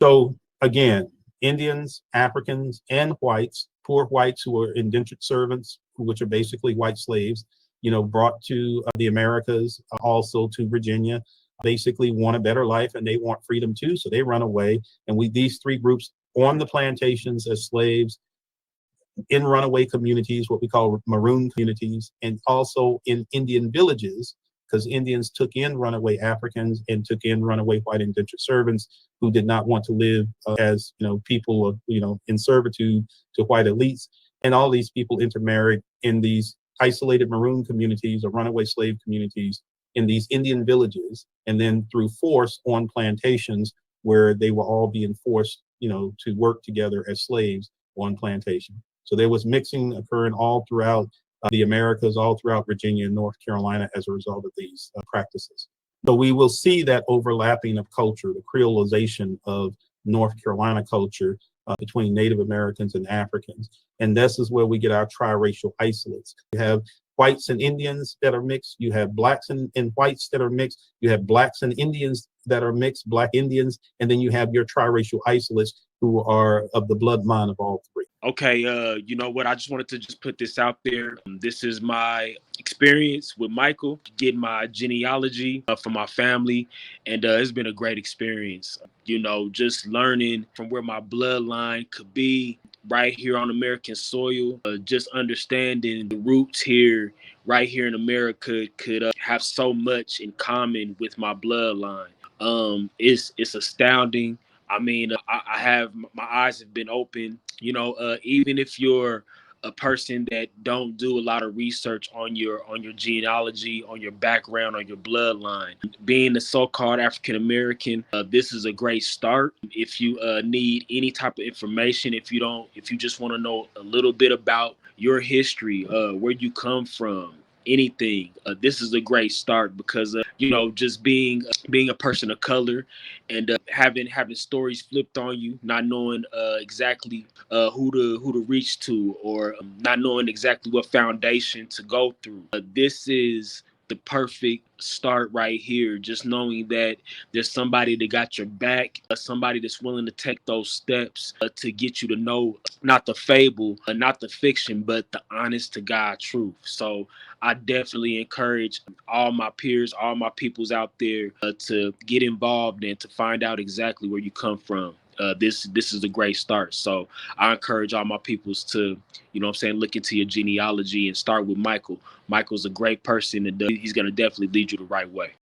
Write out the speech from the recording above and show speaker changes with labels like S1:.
S1: So again, Indians, Africans, and whites, poor whites who are indentured servants, which are basically white slaves, brought to the Americas, also to Virginia, basically want a better life and they want freedom too. So they run away. And these three groups on the plantations as slaves, in runaway communities, what we call maroon communities, and also in Indian villages, because Indians took in runaway Africans and took in runaway white indentured servants who did not want to live as people of in servitude to white elites, and all these people intermarried in these isolated maroon communities or runaway slave communities in these Indian villages, and then through force on plantations where they were all being forced, to work together as slaves on plantation. So there was mixing occurring all throughout the Americas, all throughout Virginia and North Carolina as a result of these practices. So we will see that overlapping of culture, the creolization of North Carolina culture between Native Americans and Africans. And this is where we get our triracial isolates. You have whites and Indians that are mixed. You have blacks and whites that are mixed. You have blacks and Indians that are mixed, black Indians. And then you have your triracial isolates who are of the bloodline of all three.
S2: Okay, you know what? I just wanted to just put this out there. This is my experience with Michael, get my genealogy from my family, and it's been a great experience. Just learning from where my bloodline could be right here on American soil, just understanding the roots here, right here in America, could have so much in common with my bloodline. It's astounding. I mean, I have my eyes have been open. Even if you're a person that don't do a lot of research on your genealogy, on your background, on your bloodline, being a so-called African American, this is a great start. If you need any type of information, if you just want to know a little bit about your history, where you come from, anything, this is a great start because just being a person of color and having stories flipped on you, not knowing exactly who to reach to, or not knowing exactly what foundation to go through. This is the perfect start right here. Just knowing that there's somebody that got your back, somebody that's willing to take those steps to get you to know not the fable, not the fiction, but the honest to God truth. So I definitely encourage all my peers, all my peoples out there to get involved and to find out exactly where you come from. This is a great start. So I encourage all my peoples to, look into your genealogy and start with Michael. Michael's a great person, and he's going to definitely lead you the right way.